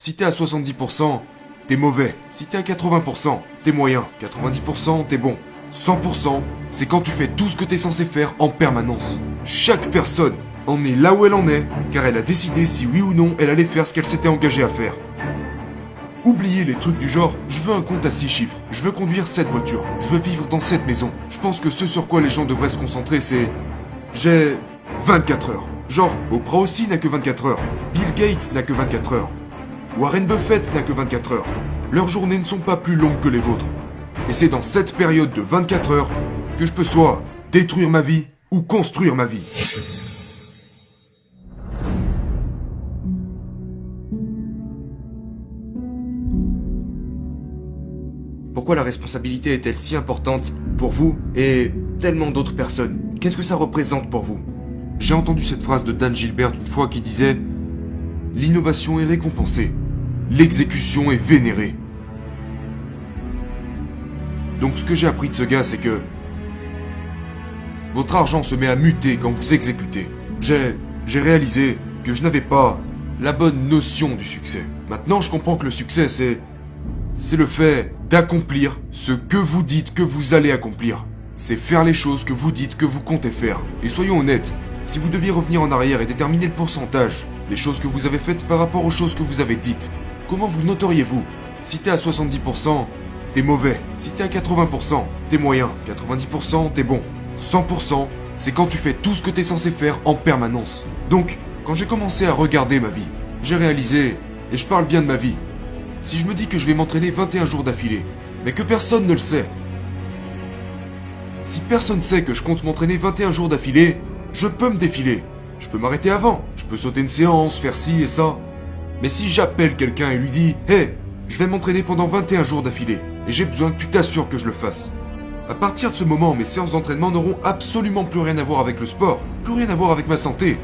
Si t'es à 70%, t'es mauvais. Si t'es à 80%, t'es moyen. 90%, t'es bon. 100%, c'est quand tu fais tout ce que t'es censé faire en permanence. Chaque personne en est là où elle en est, car elle a décidé si oui ou non elle allait faire ce qu'elle s'était engagée à faire. Oubliez les trucs du genre, je veux un compte à 6 chiffres, je veux conduire cette voiture, je veux vivre dans cette maison. Je pense que ce sur quoi les gens devraient se concentrer, c'est... J'ai 24 heures. Genre, Oprah aussi n'a que 24 heures. Bill Gates n'a que 24 heures. Warren Buffett n'a que 24 heures. Leurs journées ne sont pas plus longues que les vôtres. Et c'est dans cette période de 24 heures que je peux soit détruire ma vie ou construire ma vie. Pourquoi la responsabilité est-elle si importante pour vous et tellement d'autres personnes? Qu'est-ce que ça représente pour vous? J'ai entendu cette phrase de Dan Gilbert une fois qui disait « L'innovation est récompensée, l'exécution est vénérée ». Donc ce que j'ai appris de ce gars, c'est que votre argent se met à muter quand vous exécutez. J'ai réalisé que je n'avais pas la bonne notion du succès. Maintenant, je comprends que le succès, c'est le fait d'accomplir ce que vous dites que vous allez accomplir. C'est faire les choses que vous dites que vous comptez faire. Et soyons honnêtes, si vous deviez revenir en arrière et déterminer le pourcentage des choses que vous avez faites par rapport aux choses que vous avez dites, comment vous noteriez-vous? Si t'es à 70%, t'es mauvais. Si t'es à 80%, t'es moyen. 90%, t'es bon. 100%, c'est quand tu fais tout ce que t'es censé faire en permanence. Donc, quand j'ai commencé à regarder ma vie, j'ai réalisé, et je parle bien de ma vie, si je me dis que je vais m'entraîner 21 jours d'affilée, mais que personne ne le sait, si personne sait que je compte m'entraîner 21 jours d'affilée, je peux me défiler. Je peux m'arrêter avant, je peux sauter une séance, faire ci et ça. Mais si j'appelle quelqu'un et lui dis « Hey, je vais m'entraîner pendant 21 jours d'affilée, et j'ai besoin que tu t'assures que je le fasse », à partir de ce moment, mes séances d'entraînement n'auront absolument plus rien à voir avec le sport, plus rien à voir avec ma santé,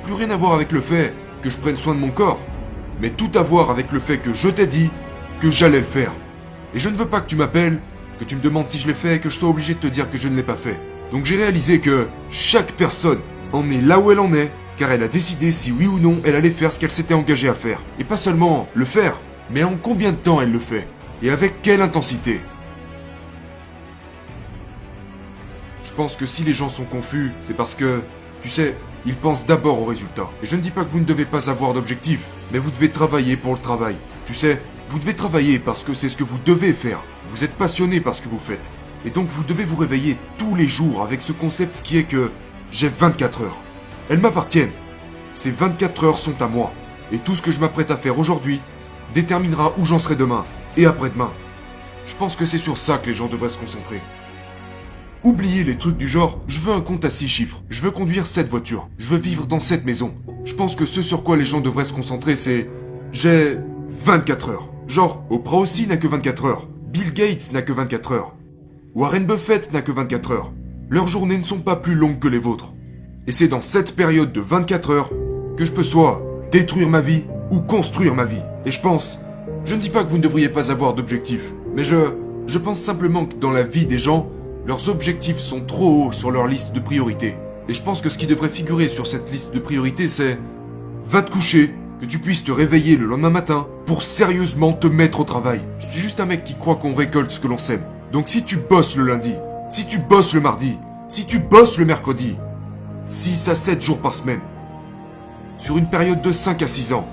plus rien à voir avec le fait que je prenne soin de mon corps, mais tout à voir avec le fait que je t'ai dit que j'allais le faire. Et je ne veux pas que tu m'appelles, que tu me demandes si je l'ai fait et que je sois obligé de te dire que je ne l'ai pas fait. Donc j'ai réalisé que chaque personne en est là où elle en est, car elle a décidé si oui ou non elle allait faire ce qu'elle s'était engagée à faire. Et pas seulement le faire, mais en combien de temps elle le fait, et avec quelle intensité. Je pense que si les gens sont confus, c'est parce que, tu sais, ils pensent d'abord au résultat. Et je ne dis pas que vous ne devez pas avoir d'objectif, mais vous devez travailler pour le travail. Tu sais, vous devez travailler parce que c'est ce que vous devez faire. Vous êtes passionné par ce que vous faites. Et donc vous devez vous réveiller tous les jours avec ce concept qui est que j'ai 24 heures. Elles m'appartiennent. Ces 24 heures sont à moi. Et tout ce que je m'apprête à faire aujourd'hui déterminera où j'en serai demain et après-demain. Je pense que c'est sur ça que les gens devraient se concentrer. Oubliez les trucs du genre, je veux un compte à 6 chiffres, je veux conduire cette voiture, je veux vivre dans cette maison. Je pense que ce sur quoi les gens devraient se concentrer, c'est... J'ai 24 heures. Genre, Oprah aussi n'a que 24 heures. Bill Gates n'a que 24 heures. Warren Buffett n'a que 24 heures. Leurs journées ne sont pas plus longues que les vôtres. Et c'est dans cette période de 24 heures que je peux soit détruire ma vie ou construire ma vie. Et je ne dis pas que vous ne devriez pas avoir d'objectifs, mais je pense simplement que dans la vie des gens, leurs objectifs sont trop hauts sur leur liste de priorités. Et je pense que ce qui devrait figurer sur cette liste de priorités, c'est... Va te coucher, que tu puisses te réveiller le lendemain matin pour sérieusement te mettre au travail. Je suis juste un mec qui croit qu'on récolte ce que l'on sème. Donc si tu bosses le lundi, si tu bosses le mardi, si tu bosses le mercredi, 6 à 7 jours par semaine, sur une période de 5 à 6 ans,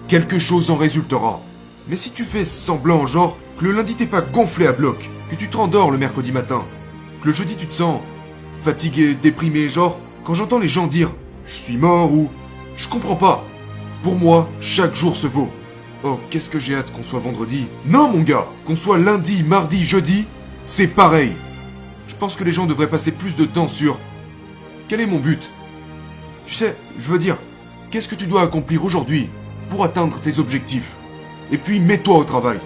quelque chose en résultera. Mais si tu fais semblant, genre, que le lundi t'es pas gonflé à bloc, que tu te rendors le mercredi matin, que le jeudi tu te sens fatigué, déprimé, genre, quand j'entends les gens dire « je suis mort » ou « je comprends pas », pour moi, chaque jour se vaut. Oh, qu'est-ce que j'ai hâte qu'on soit vendredi. Non mon gars, qu'on soit lundi, mardi, jeudi, c'est pareil. Je pense que les gens devraient passer plus de temps sur « quel est mon but ?» Tu sais, je veux dire, qu'est-ce que tu dois accomplir aujourd'hui pour atteindre tes objectifs? Et puis mets-toi au travail.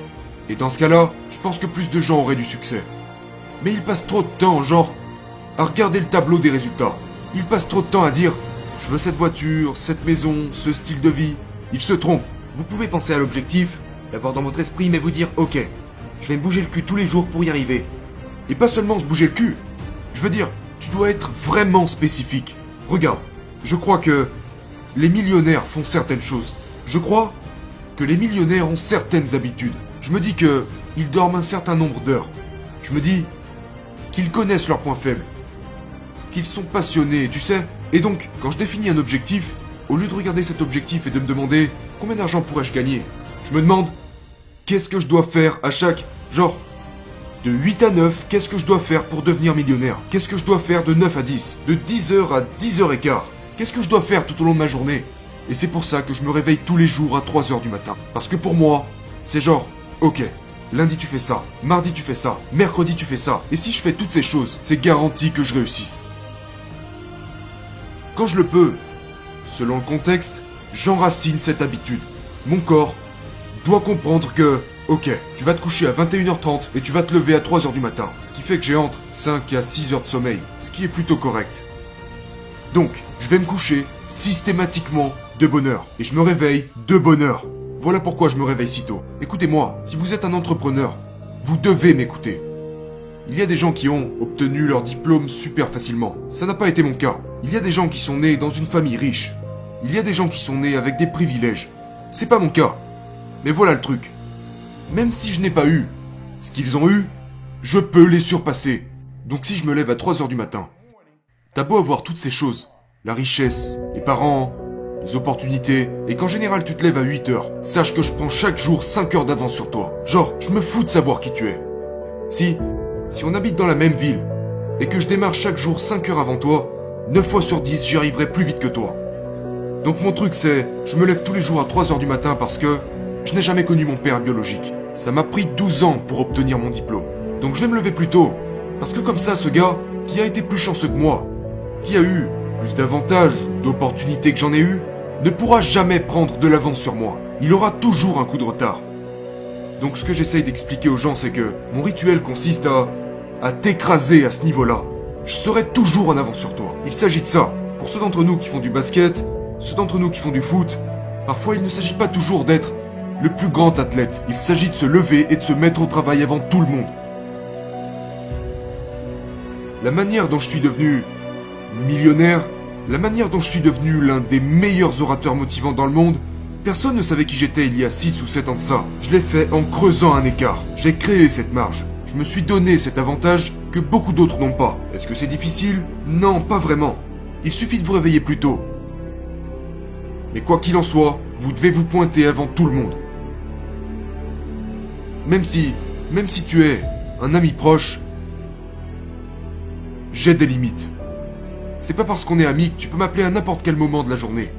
Et dans ce cas-là, je pense que plus de gens auraient du succès. Mais ils passent trop de temps, genre, à regarder le tableau des résultats. Ils passent trop de temps à dire « je veux cette voiture, cette maison, ce style de vie ». Ils se trompent. Vous pouvez penser à l'objectif, l'avoir dans votre esprit, mais vous dire « ok, je vais me bouger le cul tous les jours pour y arriver ». Et pas seulement se bouger le cul. Je veux dire, tu dois être vraiment spécifique. Regarde, je crois que les millionnaires font certaines choses. Je crois que les millionnaires ont certaines habitudes. Je me dis que ils dorment un certain nombre d'heures. Je me dis qu'ils connaissent leurs points faibles. Qu'ils sont passionnés, tu sais. Et donc, quand je définis un objectif, au lieu de regarder cet objectif et de me demander combien d'argent pourrais-je gagner, je me demande qu'est-ce que je dois faire à chaque... Genre, de 8 à 9, qu'est-ce que je dois faire pour devenir millionnaire? Qu'est-ce que je dois faire de 9 à 10? De 10h à 10h15? Qu'est-ce que je dois faire tout au long de ma journée? Et c'est pour ça que je me réveille tous les jours à 3h du matin. Parce que pour moi, c'est genre, ok, lundi tu fais ça, mardi tu fais ça, mercredi tu fais ça. Et si je fais toutes ces choses, c'est garanti que je réussisse. Quand je le peux, selon le contexte, j'enracine cette habitude. Mon corps doit comprendre que, ok, tu vas te coucher à 21h30 et tu vas te lever à 3h du matin. Ce qui fait que j'ai entre 5 à 6 heures de sommeil, ce qui est plutôt correct. Donc, je vais me coucher systématiquement de bonne heure. Et je me réveille de bonne heure. Voilà pourquoi je me réveille si tôt. Écoutez-moi, si vous êtes un entrepreneur, vous devez m'écouter. Il y a des gens qui ont obtenu leur diplôme super facilement. Ça n'a pas été mon cas. Il y a des gens qui sont nés dans une famille riche. Il y a des gens qui sont nés avec des privilèges. C'est pas mon cas. Mais voilà le truc. Même si je n'ai pas eu ce qu'ils ont eu, je peux les surpasser. Donc si je me lève à 3h du matin, t'as beau avoir toutes ces choses, la richesse, les parents, les opportunités, et qu'en général tu te lèves à 8h, sache que je prends chaque jour 5 heures d'avance sur toi. Genre, je me fous de savoir qui tu es. Si on habite dans la même ville, et que je démarre chaque jour 5 heures avant toi, 9 fois sur 10, j'y arriverai plus vite que toi. Donc mon truc c'est, je me lève tous les jours à 3h du matin parce que je n'ai jamais connu mon père biologique. Ça m'a pris 12 ans pour obtenir mon diplôme. Donc je vais me lever plus tôt, parce que comme ça ce gars, qui a été plus chanceux que moi, qui a eu plus d'avantages, d'opportunités que j'en ai eu, ne pourra jamais prendre de l'avance sur moi. Il aura toujours un coup de retard. Donc ce que j'essaye d'expliquer aux gens, c'est que mon rituel consiste à t'écraser à ce niveau-là. Je serai toujours en avance sur toi. Il s'agit de ça. Pour ceux d'entre nous qui font du basket, ceux d'entre nous qui font du foot, parfois il ne s'agit pas toujours d'être le plus grand athlète. Il s'agit de se lever et de se mettre au travail avant tout le monde. La manière dont je suis devenu millionnaire, la manière dont je suis devenu l'un des meilleurs orateurs motivants dans le monde, personne ne savait qui j'étais il y a 6 ou 7 ans de ça. Je l'ai fait en creusant un écart. J'ai créé cette marge. Je me suis donné cet avantage que beaucoup d'autres n'ont pas. Est-ce que c'est difficile? Non, pas vraiment. Il suffit de vous réveiller plus tôt. Mais quoi qu'il en soit, vous devez vous pointer avant tout le monde. Même si tu es un ami proche, j'ai des limites. C'est pas parce qu'on est amis que tu peux m'appeler à n'importe quel moment de la journée.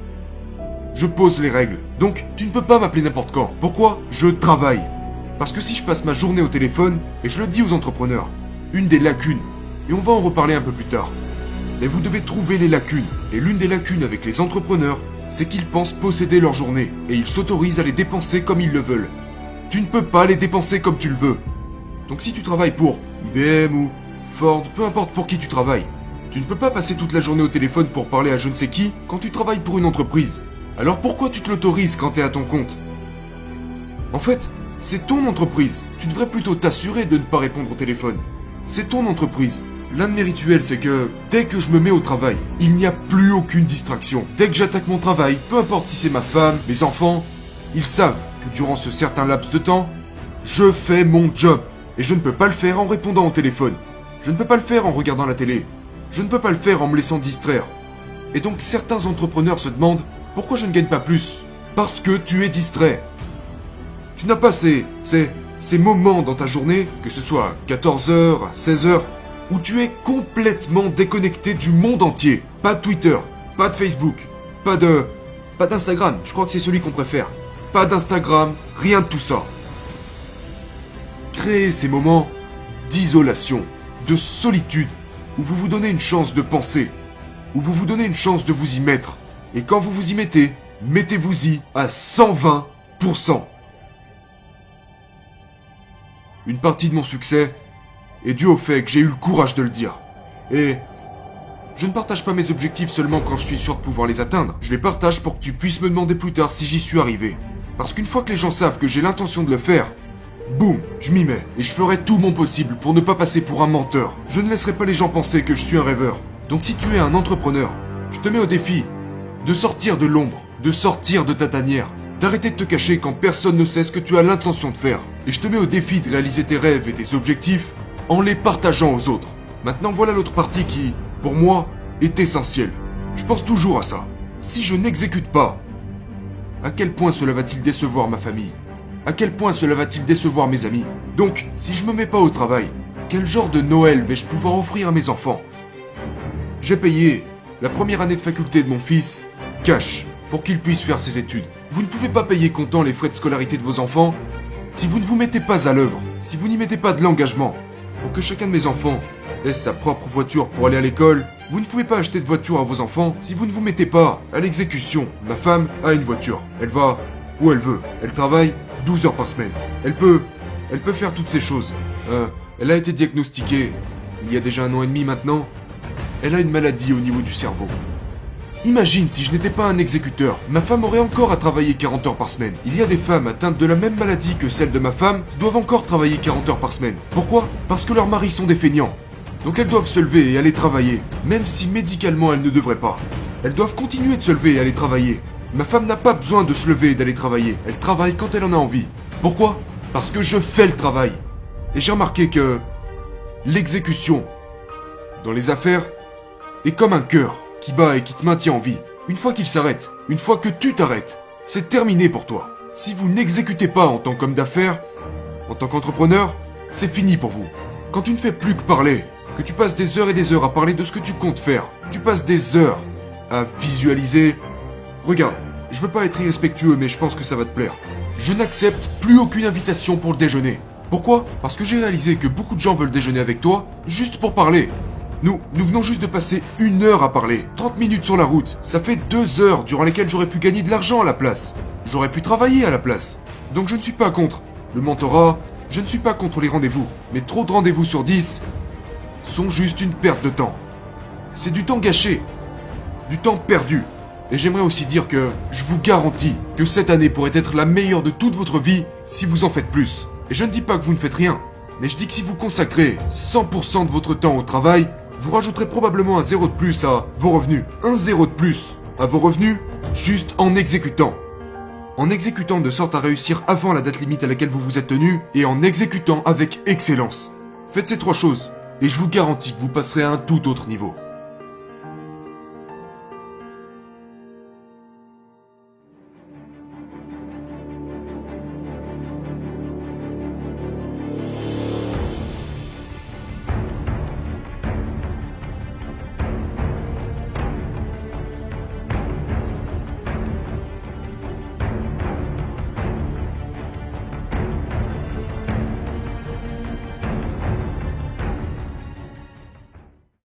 Je pose les règles. Donc, tu ne peux pas m'appeler n'importe quand. Pourquoi? Je travaille. Parce que si je passe ma journée au téléphone, et je le dis aux entrepreneurs, une des lacunes, et on va en reparler un peu plus tard, mais vous devez trouver les lacunes. Et l'une des lacunes avec les entrepreneurs, c'est qu'ils pensent posséder leur journée, et ils s'autorisent à les dépenser comme ils le veulent. Tu ne peux pas les dépenser comme tu le veux. Donc si tu travailles pour IBM ou Ford, peu importe pour qui tu travailles, tu ne peux pas passer toute la journée au téléphone pour parler à je ne sais qui quand tu travailles pour une entreprise. Alors pourquoi tu te l'autorises quand t'es à ton compte? En fait, c'est ton entreprise. Tu devrais plutôt t'assurer de ne pas répondre au téléphone. C'est ton entreprise. L'un de mes rituels, c'est que dès que je me mets au travail, il n'y a plus aucune distraction. Dès que j'attaque mon travail, peu importe si c'est ma femme, mes enfants, ils savent que durant ce certain laps de temps, je fais mon job. Et je ne peux pas le faire en répondant au téléphone. Je ne peux pas le faire en regardant la télé. Je ne peux pas le faire en me laissant distraire. Et donc certains entrepreneurs se demandent pourquoi je ne gagne pas plus. Parce que tu es distrait. Tu n'as pas ces moments dans ta journée, que ce soit à 14h, à 16h, où tu es complètement déconnecté du monde entier. Pas de Twitter, pas de Facebook, pas d'Instagram, je crois que c'est celui qu'on préfère. Pas d'Instagram, rien de tout ça. Créez ces moments d'isolation, de solitude, où vous vous donnez une chance de penser, où vous vous donnez une chance de vous y mettre. Et quand vous vous y mettez, mettez-vous-y à 120%. Une partie de mon succès est due au fait que j'ai eu le courage de le dire. Et je ne partage pas mes objectifs seulement quand je suis sûr de pouvoir les atteindre. Je les partage pour que tu puisses me demander plus tard si j'y suis arrivé. Parce qu'une fois que les gens savent que j'ai l'intention de le faire, boum, je m'y mets. Et je ferai tout mon possible pour ne pas passer pour un menteur. Je ne laisserai pas les gens penser que je suis un rêveur. Donc si tu es un entrepreneur, je te mets au défi de sortir de l'ombre, de sortir de ta tanière, d'arrêter de te cacher quand personne ne sait ce que tu as l'intention de faire. Et je te mets au défi de réaliser tes rêves et tes objectifs en les partageant aux autres. Maintenant voilà l'autre partie qui, pour moi, est essentielle. Je pense toujours à ça. Si je n'exécute pas, à quel point cela va-t-il décevoir ma famille? À quel point cela va-t-il décevoir mes amis? Donc, si je me mets pas au travail, quel genre de Noël vais-je pouvoir offrir à mes enfants? J'ai payé la première année de faculté de mon fils cash pour qu'il puisse faire ses études. Vous ne pouvez pas payer comptant les frais de scolarité de vos enfants si vous ne vous mettez pas à l'œuvre, si vous n'y mettez pas de l'engagement. Pour que chacun de mes enfants ait sa propre voiture pour aller à l'école, vous ne pouvez pas acheter de voiture à vos enfants si vous ne vous mettez pas à l'exécution. Ma femme a une voiture. Elle va où elle veut. Elle travaille 12 heures par semaine. Elle peut faire toutes ces choses. Elle a été diagnostiquée il y a déjà 1 an et demi maintenant. Elle a une maladie au niveau du cerveau. Imagine si je n'étais pas un exécuteur, ma femme aurait encore à travailler 40 heures par semaine. Il y a des femmes atteintes de la même maladie que celle de ma femme qui doivent encore travailler 40 heures par semaine. Pourquoi? Parce que leurs maris sont des feignants. Donc elles doivent se lever et aller travailler, même si médicalement elles ne devraient pas. Elles doivent continuer de se lever et aller travailler. Ma femme n'a pas besoin de se lever et d'aller travailler. Elle travaille quand elle en a envie. Pourquoi? Parce que je fais le travail. Et j'ai remarqué que l'exécution dans les affaires est comme un cœur qui bat et qui te maintient en vie. Une fois qu'il s'arrête, une fois que tu t'arrêtes, c'est terminé pour toi. Si vous n'exécutez pas en tant qu'homme d'affaires, en tant qu'entrepreneur, c'est fini pour vous. Quand tu ne fais plus que parler, que tu passes des heures et des heures à parler de ce que tu comptes faire, tu passes des heures à visualiser. Regarde, je veux pas être irrespectueux, mais je pense que ça va te plaire. Je n'accepte plus aucune invitation pour le déjeuner. Pourquoi? Parce que j'ai réalisé que beaucoup de gens veulent déjeuner avec toi juste pour parler. Nous venons juste de passer 1 heure à parler. 30 minutes sur la route. Ça fait 2 heures durant lesquelles j'aurais pu gagner de l'argent à la place. J'aurais pu travailler à la place. Donc je ne suis pas contre le mentorat, je ne suis pas contre les rendez-vous. Mais trop de rendez-vous sur 10 sont juste une perte de temps. C'est du temps gâché. Du temps perdu. Et j'aimerais aussi dire que je vous garantis que cette année pourrait être la meilleure de toute votre vie si vous en faites plus. Et je ne dis pas que vous ne faites rien. Mais je dis que si vous consacrez 100% de votre temps au travail, vous rajouterez probablement un 0 de plus à vos revenus. Un 0 de plus à vos revenus juste en exécutant. En exécutant de sorte à réussir avant la date limite à laquelle vous vous êtes tenu et en exécutant avec excellence. Faites ces 3 choses et je vous garantis que vous passerez à un tout autre niveau.